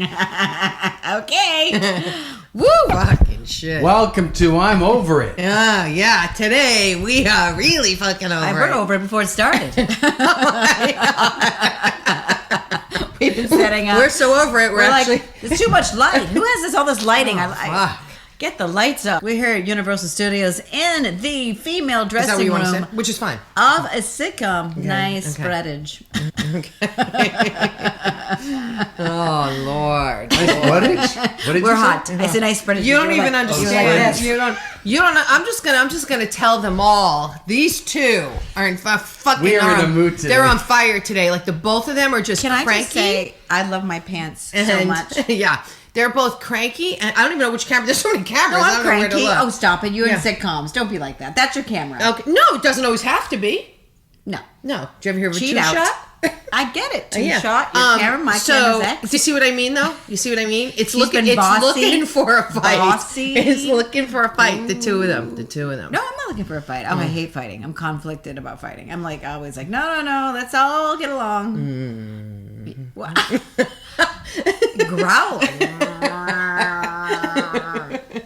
Okay. Woo! Fucking shit. Welcome to I'm Over It. Yeah. Today we are really fucking over We're it. over it before it started. We've been setting up. We're so over it. We're actually. like, there's too much light. Who has all this lighting? Fuck. Get the lights up. We're here at Universal Studios in the female Is that dressing what you room want to say? Which is fine. of a sitcom. Okay, Nice okay. spreadage. Oh Lord. Nice footage? What did We're you say? hot. I say nice spreadage. You don't You're even like, understand. you like this. You don't. I'm just gonna tell them all. These two are in fucking. We are in a mood today. They're on fire today. Like the both of them are just Can I cranky. just say, I love my pants so and, much. Yeah, they're both cranky, and I don't even know which camera. There's so many cameras. No, I I'm don't know where to cranky. look. Oh, stop it. You're Yeah. in sitcoms. Don't be like that. That's your camera. Okay. No, it doesn't always have to be. No. No. Do you ever hear of a Cheat two-shot? out. I get it. Two Yeah. shot. Your camera, my camera's X. Do you see what I mean, though? You see what I mean? It's She's looking. been It's bossy. looking for a fight. Bossy. It's looking for a fight. The two of them. No, I'm not looking for a fight. Oh, I hate fighting. I'm conflicted about fighting. I'm like always like, no, let's all get along. What? Growling.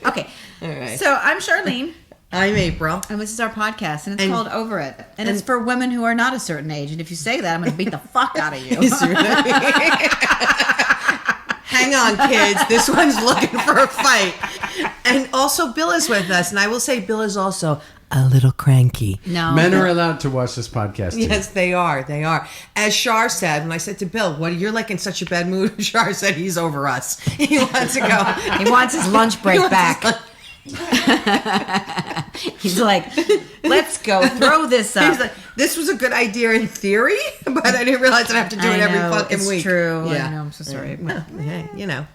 Okay, All right. so I'm Charlene, I'm April. and this is our podcast, and it's And- called Over It, and it's for women who are not a certain age. And if you say that, I'm going to beat the fuck out of you. Hang on, kids. This one's looking for a fight. And also, Bill is with us, and I will say, Bill is also a little cranky. No, Men are allowed to watch this podcast too. Yes, they are. They are. As Shar said, when I said to Bill, "What you're like in such a bad mood?" Shar said, "He's over us. He wants to go. He wants his lunch break back. He's like, let's go throw this up. He's like, this was a good idea in theory, but I didn't realize I'd have to do it every fucking it's week. true. Yeah. I know. I'm so sorry. Yeah, you know.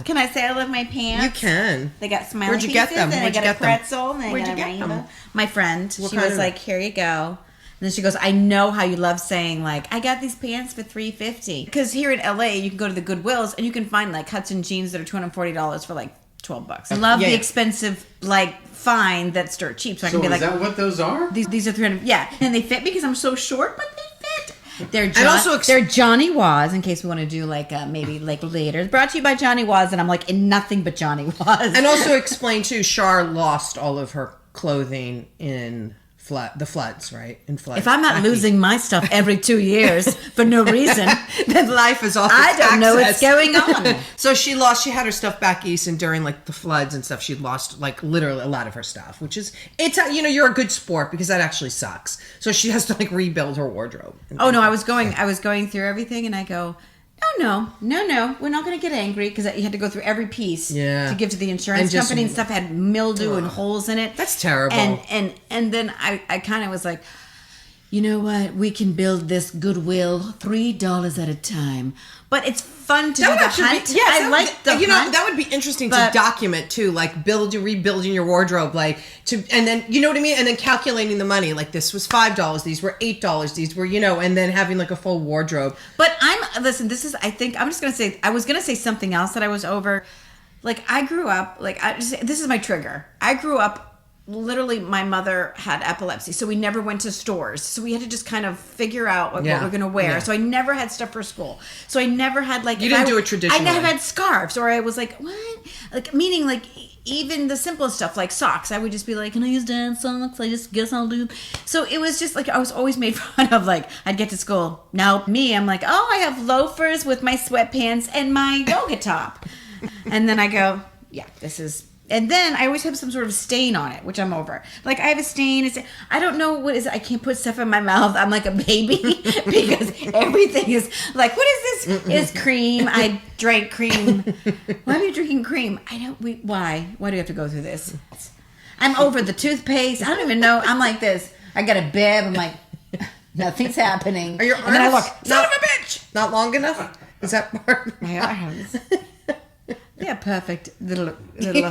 Can I say I love my pants? You can. They got smiley Where'd you get pieces, them? and Where'd I you got a get them? pretzel, and I Where'd got you a get rainbow. them? My friend, What she kind was of- like, "Here you go." And then she goes, "I know how you love saying like, I got these pants for $350." Because here in LA, you can go to the Goodwills and you can find like Hudson jeans that are $240 for like $12. I love Yeah. the expensive like find that's dirt cheap, so I can So be is like, that what those are? these are 300. Yeah, and they fit because I'm so short, but they fit. They're also they're Johnny Waz. In case we want to do like maybe like later. Brought to you by Johnny Waz, and I'm like in nothing but Johnny Waz. And also explain too, Shar lost all of her clothing in the floods, right? In floods. If I'm not losing my stuff every 2 years for no reason, then life is off. I its don't know what's axis. going on. So she had her stuff back east, and during like the floods and stuff, she'd lost like literally a lot of her stuff, which is you're a good sport because that actually sucks. So she has to like rebuild her wardrobe. Oh no, I was going through everything, and I go, no, we're not going to get angry because you had to go through every piece to give to the insurance And just- company, and stuff had mildew and holes in it. That's terrible. And then I kind of was like, you know what? We can build this goodwill $3 at a time, but it's fun to do the hunt. I like the hunt. That would be interesting to but- document too, like rebuilding your wardrobe, and then you know what I mean, and then calculating the money. Like this was $5, these were $8, these were and then having like a full wardrobe. But this is, I think, I'm just going to say, I was going to say something else that I was over. Like, I grew up, this is my trigger. I grew up, literally, my mother had epilepsy, so we never went to stores. So we had to just kind of figure out what we're going to wear. Yeah. So I never had stuff for school. So I never had, like... You didn't do it traditionally. I never had scarves, or I was like, what? Like, meaning, like... Even the simplest stuff like socks, I would just be like, can I use dance socks? I just guess I'll do. So it was just like, I was always made fun of. Like, I'd get to school. Now, I'm like, oh, I have loafers with my sweatpants and my yoga top. And then I go, yeah, this is... And then I always have some sort of stain on it, which I'm over. Like, I have a stain. I don't know what is it. I can't put stuff in my mouth. I'm like a baby because everything is like, what is this? It's cream. I drank cream. Why are you drinking cream? Why? Why do we have to go through this? I'm over the toothpaste. I don't even know. I'm like this. I got a bib. I'm like, nothing's happening. Are your arms? And then I look, Son of a bitch! Not long enough? Is that part? my arms. Yeah, perfect. Little, You're what is it?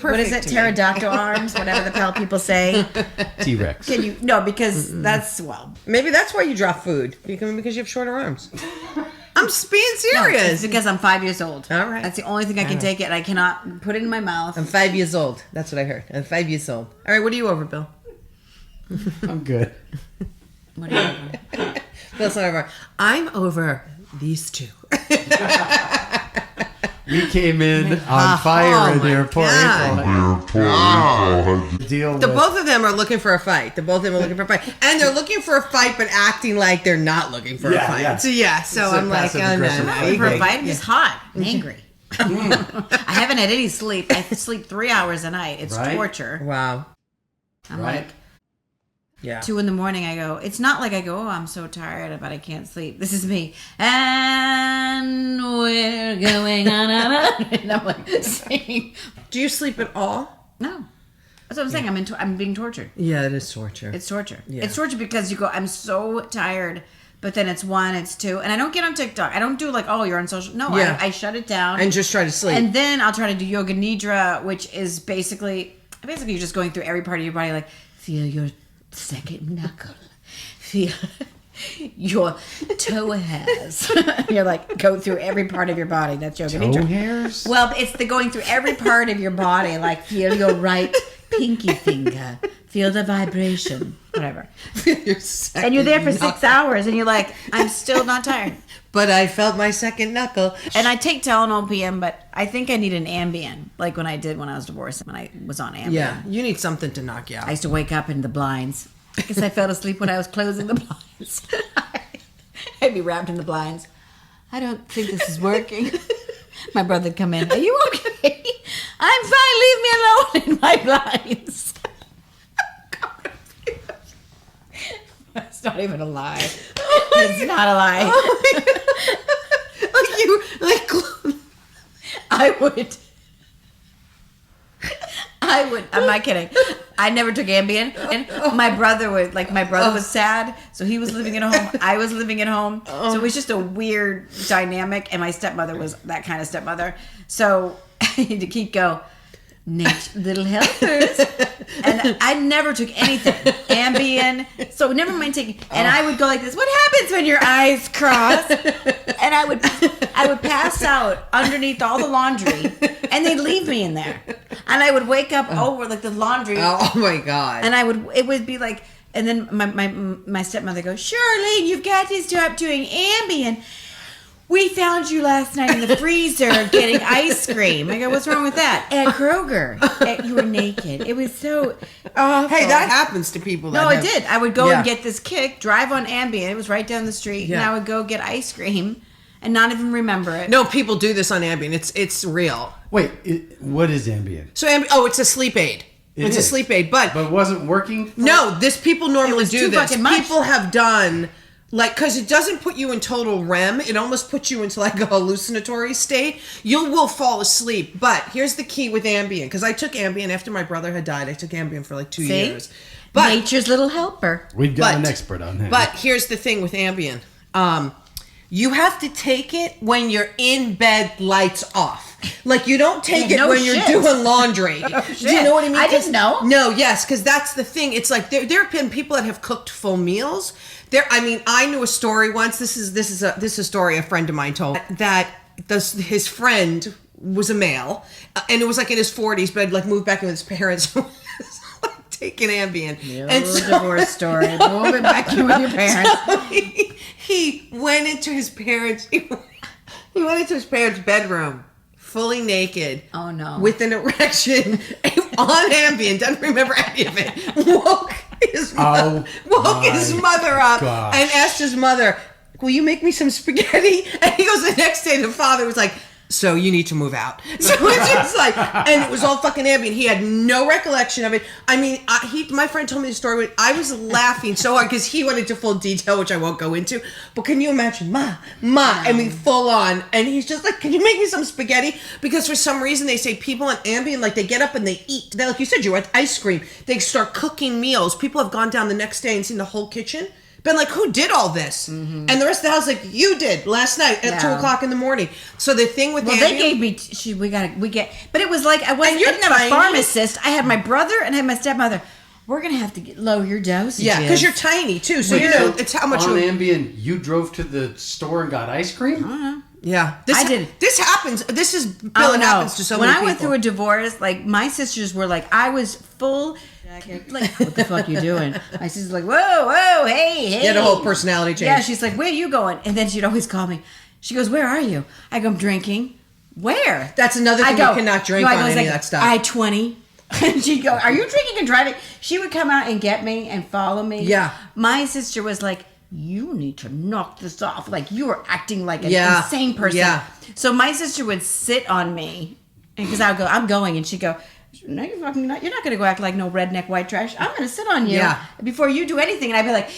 perfect to me. Pterodactyl arms, whatever the hell people say. T-Rex. Can you? No, because that's, Maybe that's why you drop food. Because you have shorter arms. I'm being no, serious. it's because I'm 5 years old. All right. That's the only thing I can take it. I cannot put it in my mouth. I'm 5 years old. That's what I heard. I'm 5 years old. All right, what are you over, Bill? I'm good. What are you over? Bill's not over. I'm over these two. We came in on fire in here. Poor April. Deal with. Both of them are looking for a fight. And they're looking for a fight, but acting like they're not looking for a fight. Yeah. So It's a I'm like, oh, passive-aggressive no. I'm for a fight. I'm just hot and angry. I haven't had any sleep. I sleep 3 hours a night. It's torture. Wow. I'm like, 2 a.m. I go, it's not like I go, oh, I'm so tired, but I can't sleep. This is me. And we're going on and on. And I'm like singing. Do you sleep at all? No. That's what I'm saying. I'm being tortured. Yeah, it is torture. It's torture. Yeah. It's torture because you go, I'm so tired, but then it's 1, it's 2. And I don't get on TikTok. I don't do like, oh, you're on social. No, I shut it down. And just try to sleep. And then I'll try to do yoga nidra, which is basically you're just going through every part of your body, like feel your second knuckle, feel your toe hairs. You're like go through every part of your body. That's yoga nidra. Toe hairs? Well, it's the going through every part of your body, like feel your right pinky finger, feel the vibration, whatever. And you're there for 6 hours, and you're like, I'm still not tired. But I felt my second knuckle. And I take Tylenol PM, but I think I need an Ambien, like when I was divorced, when I was on Ambien. Yeah, you need something to knock you out. I used to wake up in the blinds because I fell asleep when I was closing the blinds. I'd be wrapped in the blinds. I don't think this is working. My brother'd come in. Are you okay? I'm fine. Leave me alone in my blinds. It's not even a lie. It's not a lie. I would. I'm not kidding. I never took Ambien. And my brother was sad, so he was living at home. I was living at home. So it was just a weird dynamic. And my stepmother was that kind of stepmother. So he'd go, little helpers. And I never took anything. Ambien. So never mind taking. And I would go like this. What happens when your eyes cross? And I would pass out underneath all the laundry, and they'd leave me in there. And I would wake up over like the laundry. Oh my God. And it would be like, and then my stepmother goes, Charlene, you've got to stop doing Ambien. We found you last night in the freezer getting ice cream. I go, what's wrong with that? At Kroger. You were naked. It was so awful. Hey, that happens to people. It did. I would go and get this kick, drive on Ambien. It was right down the street. Yeah. And I would go get ice cream and not even remember it. No, people do this on Ambien. It's real. Wait, what is Ambien? So it's a sleep aid. It's a sleep aid, but it wasn't working? No, people normally do too this. fucking much. People have done... because it doesn't put you in total REM. It almost puts you into like a hallucinatory state. You will fall asleep. But here's the key with Ambien. Because I took Ambien after my brother had died. I took Ambien for like 2 years. But nature's little helper. We've got an expert on that. But here's the thing with Ambien. You have to take it when you're in bed, lights off. Like, you don't take it when you're doing laundry. Oh, do you know what I mean? I didn't know. No, yes, because that's the thing. It's like there have been people that have cooked full meals. I knew a story once. This is a story a friend of mine told, that his friend was a male, and it was like in his 40s, but had like moved back in with his parents. Taking Ambien. Divorce story. Moving back in with your parents. So he went into his parents. He went into his parents' bedroom, fully naked. Oh no! With an erection on Ambien. Doesn't remember any of it. Woke his mother up and asked his mother, "Will you make me some spaghetti?" And he goes the next day. The father was like, "So you need to move out." So it's just like, and it was all fucking Ambien. He had no recollection of it. I mean, my friend told me the story. I was laughing so hard because he went into full detail, which I won't go into. But can you imagine, Ma, I mean, full on, and he's just like, "Can you make me some spaghetti?" Because for some reason they say people on Ambien, like they get up and they eat. They, like you said, you want ice cream. They start cooking meals. People have gone down the next day and seen the whole kitchen. Been like, who did all this? Mm-hmm. And the rest of the house like, you did last night at 2:00 in the morning. So the thing with Ambien, they gave me but it was like I didn't have a pharmacist. I had my brother and I had my stepmother. We're gonna have to lower your dosage. Yeah, because you're tiny too, so it's how much. On Ambien, you drove to the store and got ice cream. Yeah, I did. This happens. This is happens to so many people. When I went through a divorce, like my sisters were like, I was full. Like, what the fuck you doing? My sister's like, whoa, hey. You had a whole personality change. Yeah, she's like, where are you going? And then she'd always call me. She goes, where are you? I go, I'm drinking. Where? That's another thing you cannot drink on any of that stuff. I 20. And she'd go, are you drinking and driving? She would come out and get me and follow me. Yeah. My sister was like, you need to knock this off. Like, you are acting like an insane person. Yeah. So my sister would sit on me, because I would go, I'm going, and she'd go, no, you're fucking not. You're not going to go act like no redneck white trash. I'm going to sit on you before you do anything. And I'd be like,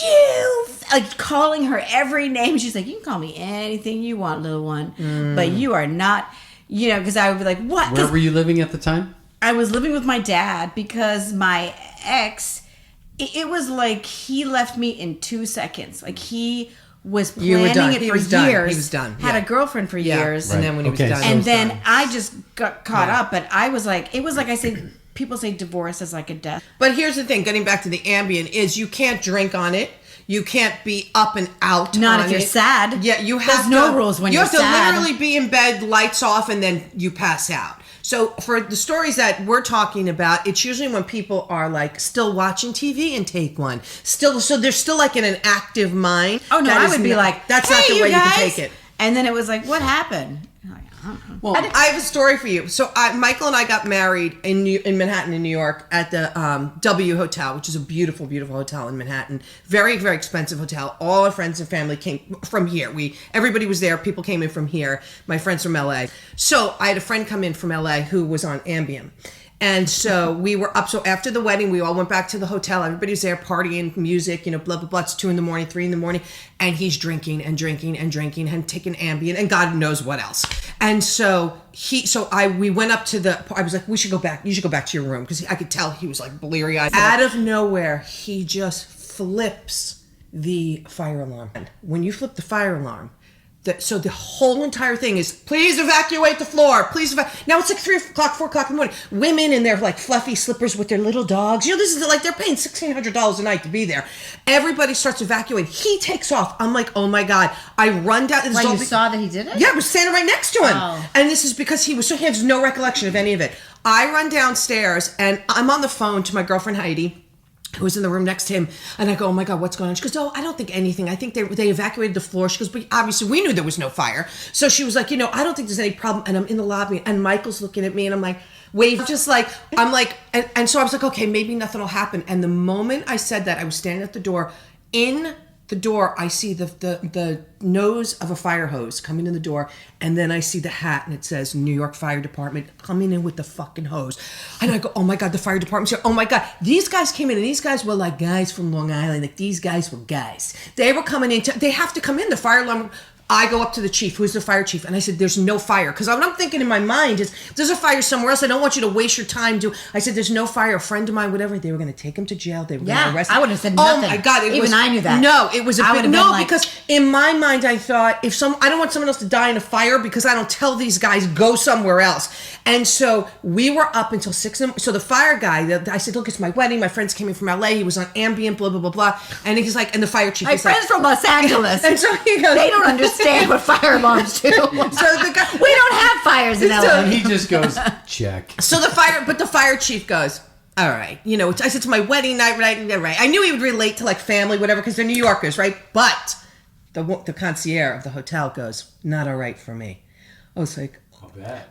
you, like calling her every name. She's like, you can call me anything you want, little one, but you are not, because I would be like, what? Where were you living at the time? I was living with my dad because my ex, it was like he left me in 2 seconds. Like he was planning it for years. He was done. Had a girlfriend for years. Right. And then when he was done. And then I just got caught up. But I was like, it was like I say, people say divorce is like a death. But here's the thing, getting back to the Ambien, is you can't drink on it. You can't be up and out. Not if you're sad. Yeah, you have There's no rules when you're sad. You have to literally be in bed, lights off, and then you pass out. So for the stories that we're talking about, it's usually when people are like still watching TV and take one. So they're still like in an active mind. Oh no, I would be like, that's hey, not the way you guys. can take it. And then it was like, what happened? Like, I don't know. Well, I have a story for you. So Michael and I got married in Manhattan, in New York, at the W Hotel, which is a beautiful, beautiful hotel in Manhattan. Very, very expensive hotel. All our friends and family came from here. Everybody was there. People came in from here. My friends from LA. So I had a friend come in from LA who was on Ambien. And so we were up. So after the wedding, we all went back to the hotel. Everybody was there partying, music, blah, blah, blah. It's 2 a.m, 3 a.m. And he's drinking and drinking and drinking and taking Ambien and God knows what else. And so we went up to I was like, we should go back. You should go back to your room. Because I could tell he was like bleary-eyed. Out of nowhere, he just flips the fire alarm. When you flip the fire alarm, so the whole entire thing is, please evacuate the floor. Please Now it's like 3 o'clock, 4 o'clock in the morning. Women in their like fluffy slippers with their little dogs. This is like they're paying $1,600 a night to be there. Everybody starts evacuating. He takes off. I'm like, oh my God. I run down. Like you saw that he did it? Yeah, I was standing right next to him. Oh. And this is because he has no recollection of any of it. I run downstairs and I'm on the phone to my girlfriend Heidi, who was in the room next to him, and I go, oh my God, what's going on? She goes, oh, I don't think anything. I think they evacuated the floor. She goes, but obviously we knew there was no fire. So she was like, I don't think there's any problem. And I'm in the lobby, and Michael's looking at me, and I'm like, wave, just like, I'm like, and so I was like, okay, maybe nothing will happen. And the moment I said that, I was standing at the door. In the door, I see the nose of a fire hose coming in the door, and then I see the hat, and it says New York Fire Department coming in with the fucking hose. And I go, oh my God, the fire department's here. Oh my God. These guys came in, and these guys were like guys from Long Island. Like, these guys were guys. They were coming in. They have to come in. The fire alarm. I go up to the chief, who's the fire chief, and I said, there's no fire. Because what I'm thinking in my mind is, there's a fire somewhere else. I don't want you to waste your time. I said, there's no fire. A friend of mine, whatever, they were going to take him to jail. They were going to arrest him. I would have said nothing. Oh my God. I knew that. No, it was a big, like, because in my mind, I thought, I don't want someone else to die in a fire because I don't tell these guys, go somewhere else. And so we were up until 6 a.m. So the fire guy, I said, look, it's my wedding. My friends came in from LA. He was on Ambien, blah, blah, blah, blah. And he's like, and the fire chief my friends from Los Angeles. And so he goes, they don't understand what fire alarms do. So the guy, we don't have fires in LA. And he just goes, check. So the fire chief goes, all right, I said, it's my wedding night, right? I knew he would relate to like family, whatever, because they're New Yorkers, right? But the concierge of the hotel goes, not all right for me. I was like,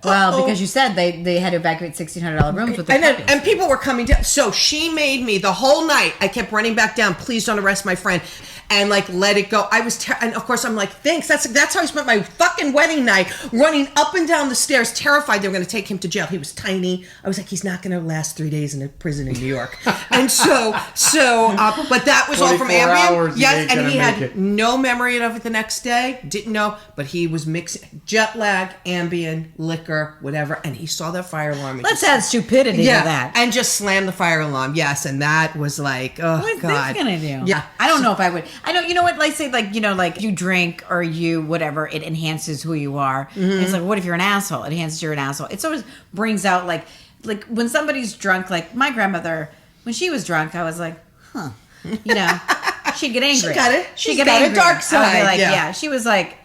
well, because you said they had to evacuate $1,600 rooms with their and people were coming down. So she made me the whole night. I kept running back down. Please don't arrest my friend. And like let it go. I was and of course I'm like, thanks. That's how I spent my fucking wedding night, running up and down the stairs, terrified they were going to take him to jail. He was tiny. I was like, he's not going to last 3 days in a prison in New York. And but that was all from Ambien. Yes, and he had no memory of it the next day. Didn't know, but he was mixing jet lag, Ambien, liquor, whatever, and he saw that fire alarm. Let's add stupidity to that, and just slammed the fire alarm. Yes, and that was like, oh what's God, this gonna do? Yeah, I don't know if I would. I know, you know what? Like say, like you drink or you whatever, it enhances who you are. Mm-hmm. And it's like, what if you're an asshole? It enhances you're an asshole. It always brings out like when somebody's drunk. Like my grandmother, when she was drunk, I was like, huh, she'd get angry. She got it. She'd get angry. A dark side. I would be like, yeah. She was like.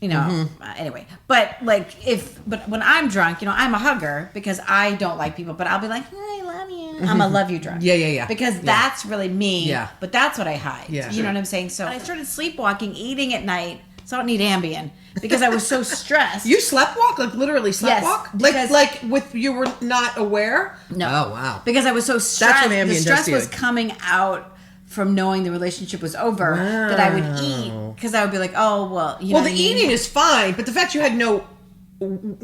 Anyway, but when I'm drunk, I'm a hugger because I don't like people, but I'll be like, I love you. I'm a love you drunk. Yeah. Because that's really me. Yeah. But that's what I hide. Yeah. You know what I'm saying? So I started sleepwalking, eating at night. So I don't need Ambien. because I was so stressed. You sleptwalk? Like literally sleptwalk? Yes, like with you were not aware? No. Oh, wow. Because I was so stressed. That's what Ambien the stress does to was you. coming out from knowing the relationship was over that I would eat because I would be like, oh, well, you know Well, the what I mean? eating is fine, but the fact you didn't No,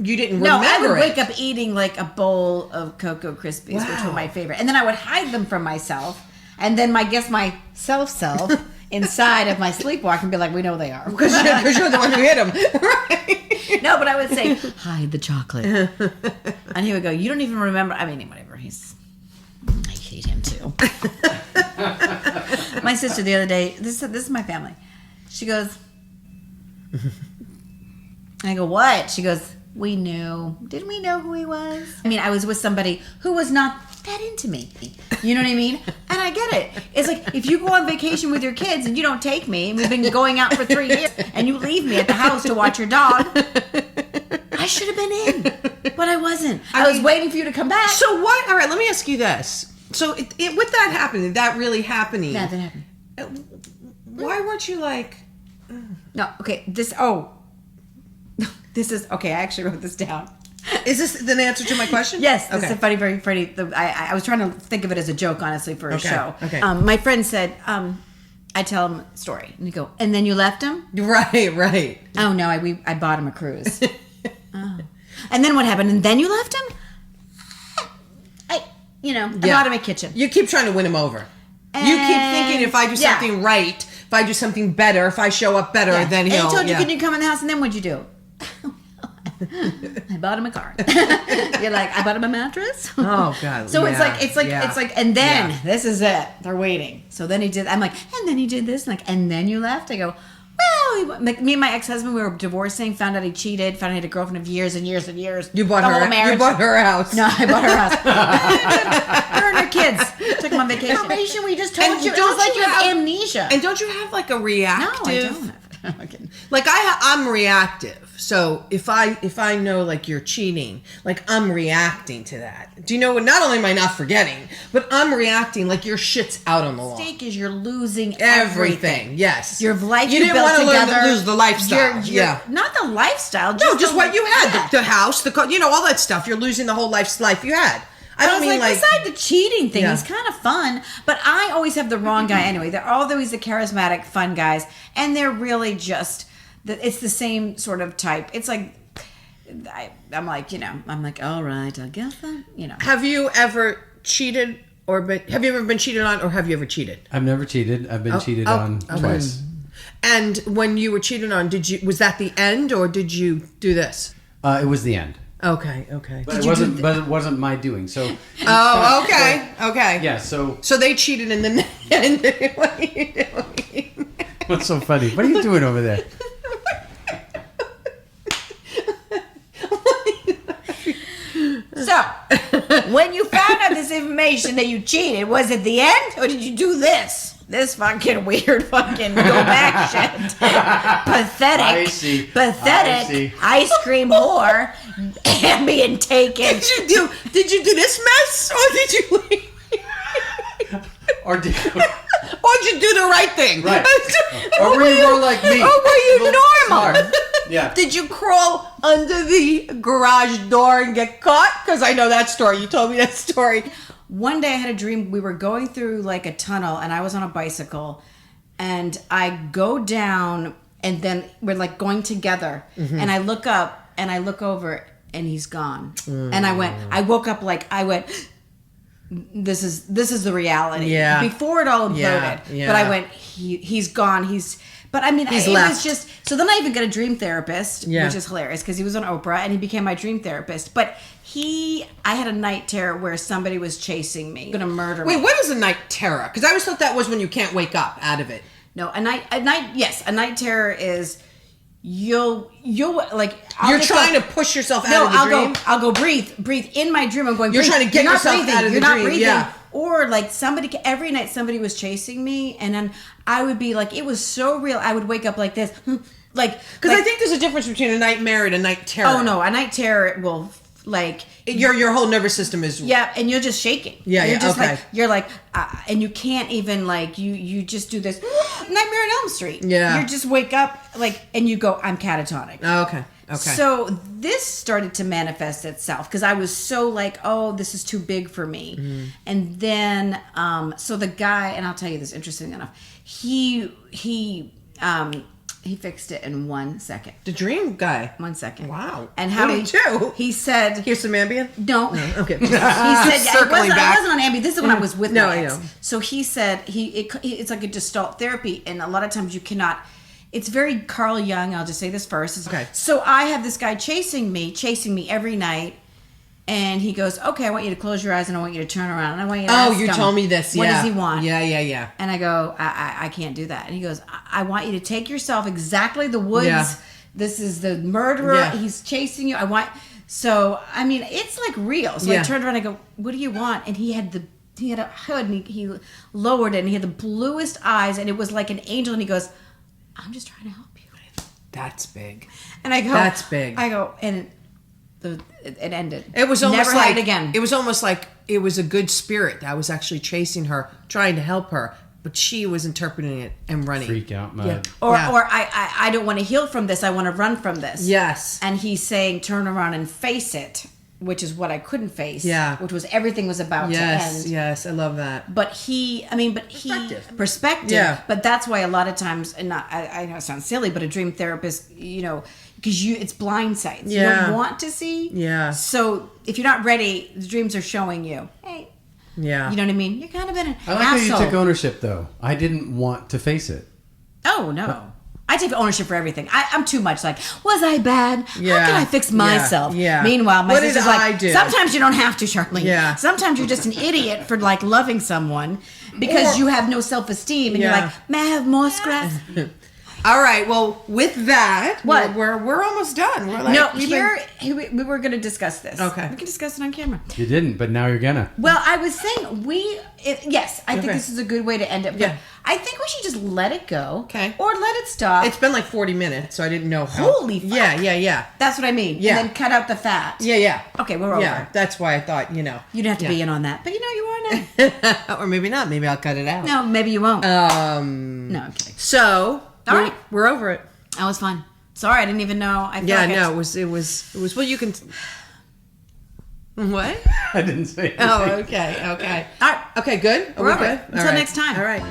remember I would it. wake up eating like a bowl of Cocoa Krispies, which were my favorite. And then I would hide them from myself. And then my self inside of my sleepwalk and be like, we know they are. Because you're the one who hit him. Right. No, but I would say, hide the chocolate. And he would go, you don't even remember. I mean, whatever. I hate him too. My sister the other day, this is my family. She goes, I go, what? She goes, we knew. Didn't we know who he was? I mean, I was with somebody who was not that into me. You know what I mean? And I get it. It's like, if you go on vacation with your kids and you don't take me, and we've been going out for 3 years, and you leave me at the house to watch your dog, I should have been in. But I wasn't. I was waiting for you to come back. So what? All right, let me ask you this. So with that happening, that really happening. That happened. Why weren't you like... No, okay, this is, okay, I actually wrote this down. Is this the answer to my question? Yes, this Okay. is a funny, very funny. I was trying to think of it as a joke, honestly, for a show. Okay. My friend said, I tell him a story. And you go, and then you left him? Right. Oh, no, I bought him a cruise. Oh. And then what happened? And then you left him? I bought him a kitchen. You keep trying to win him over. You keep thinking if I do something right, if I do something better, if I show up better, then he'll... And he told you, can you come in the house? And then what'd you do? I bought him a car. You're like, I bought him a mattress. Oh God! So it's like, and then this is it. They're waiting. So then he did. I'm like, and then he did this. And then you left. I go, well, me and my ex-husband, we were divorcing. Found out he cheated. Found out he had a girlfriend of years and years and years. You bought the her. whole marriage. You bought her house. No, I bought her house. Her and her kids took them on vacation. Information we just told And you. It don't was like you you have have- amnesia. And don't you have like a No, reactive? I don't. Okay. Like I'm reactive. So if I know like you're cheating, like I'm reacting to that. Do you know what? Not only am I not forgetting, but I'm reacting like your shit's out on the lawn. Mistake is you're losing Everything. Yes. Your life You you didn't built want to together. lose the lifestyle. You're not the lifestyle. No, Just just the, what you had. yeah. The house, the car, all that stuff. You're losing the whole life you had. I don't mean like beside the cheating thing, Yeah. it's kind of fun, but I always have the wrong guy anyway. They're always the charismatic, fun guys, and they're really just it's the same sort of type. It's like I'm like, all right, I guess that, Have you ever cheated have you ever been cheated on, or have you ever cheated? I've never cheated. I've been cheated on twice. And when you were cheated on, was that the end, or did you do this? It was the end. Okay. But it wasn't my doing. So. Oh, okay. Yeah. So. So they cheated, and then the end. What are you doing? What's so funny? What are you doing over there? So, when you found out this information that you cheated, was it the end, or did you do this? This fucking weird fucking go back shit. Pathetic. I see. Pathetic. I see. Ice cream whore. Ambien taken. Did you do this mess, or did you leave? Or did Or did you do the right thing? Right. Or were you more like me? Or were you normal? Smart. Yeah. Did you crawl under the garage door and get caught? Because I know that story. You told me that story. One day I had a dream. We were going through like a tunnel, and I was on a bicycle, and I go down, and then we're like going together, and I look up and I look over, and he's gone. And I woke up like I went, this is the reality. Yeah. Before it all imploded. Yeah. But I went, he's gone. But I mean, He's it left. was just, so then I even got a dream therapist, Yeah. which is hilarious because he was on Oprah and he became my dream therapist. But I had a night terror where somebody was chasing me, going to murder me. Wait, what is a night terror? Because I always thought that was when you can't wake up out of it. No, a night terror is you'll like You're trying to push yourself out of the dream. I'll go breathe in my dream. I'm going. You're breathe. trying to get You're not yourself breathing. out of the You're not dream, breathing. yeah. Or like every night somebody was chasing me, and then I would be like, it was so real. I would wake up like this, like Because I think there's a difference between a nightmare and a night terror. oh no, a night terror will like your whole nervous system is and you're just shaking. Yeah, you're yeah, just okay. like you're like, and you can't even like you just do this Nightmare on Elm Street. Yeah, you just wake up like and you go, I'm catatonic. Oh, okay. So this started to manifest itself because I was so like, oh, this is too big for me. Mm-hmm. And then, so the guy, and I'll tell you this, interesting enough, he fixed it in 1 second. The dream guy. 1 second. Wow. And how what did he do? He said, "Here's some Ambien." No. Okay. He said, I Circling back. wasn't on Ambien. This is when I was with No, my I ex. know. So he said it's like a gestalt therapy, and a lot of times you cannot. It's very Carl Jung. I'll just say this first. Okay. So I have this guy chasing me every night, and he goes, "Okay, I want you to close your eyes, and I want you to turn around, and I want you to ask you him, told me this. What Yeah. does he want?" Yeah. And I go, I can't do that. And he goes, I want you to take yourself exactly the woods. Yeah. This is the murderer. Yeah. He's chasing you. So, I mean, it's like real. So Yeah. I turned around and I go, what do you want? And he had a hood and he lowered it and he had the bluest eyes and it was like an angel. And he goes, I'm just trying to help you. That's big. And I go, That's big. I go, and it ended. It was almost Never like had it again. It was almost like it was a good spirit that was actually chasing her, trying to help her, but she was interpreting it and running. Freak out mode. Or I don't want to heal from this. I want to run from this. Yes. And he's saying, turn around and face it, which is what I couldn't face. Yeah. Which was everything was about to end. Yes, I love that. Perspective. Yeah. But that's why a lot of times, and I know it sounds silly, but a dream therapist, because it's blind sights. Yeah. You don't want to see. Yeah. So if you're not ready, the dreams are showing you, hey, Yeah. you know what I mean? You're kind of in an I like asshole. how you took ownership, though. I didn't want to face it. Oh, no. I take ownership for everything. I'm too much like, was I bad? Yeah. How can I fix myself? Yeah. Meanwhile, my What did sister's like, I do? sometimes you don't have to, Charlene. Yeah. Sometimes you're just an idiot for like loving someone because you have no self-esteem and Yeah. you're like, may I have more scraps? All right. Well, with that, What? we're almost done. We're like, No, we've we were going to discuss this. Okay. We can discuss it on camera. You didn't, but now you're gonna. Well, I was saying yes, I think Okay. this is a good way to end it. But Yeah. I think we should just let it go. Okay. Or let it stop. It's been like 40 minutes, so I didn't know how. Holy fuck. Yeah. That's what I mean. Yeah. And then cut out the fat. Yeah. Okay, we're over. Yeah, that's why I thought, You didn't have to be in on that. But you are now. or maybe not. Maybe I'll cut it out. No, maybe you won't. No, I'm kidding. So, All right. we're over it. That was fun. Sorry, I didn't even know. I feel Yeah, like no, it was. Well, you can. What? I didn't say anything. Oh, okay. All right. Okay, good. Are We're we over good? it. Until next time. All right.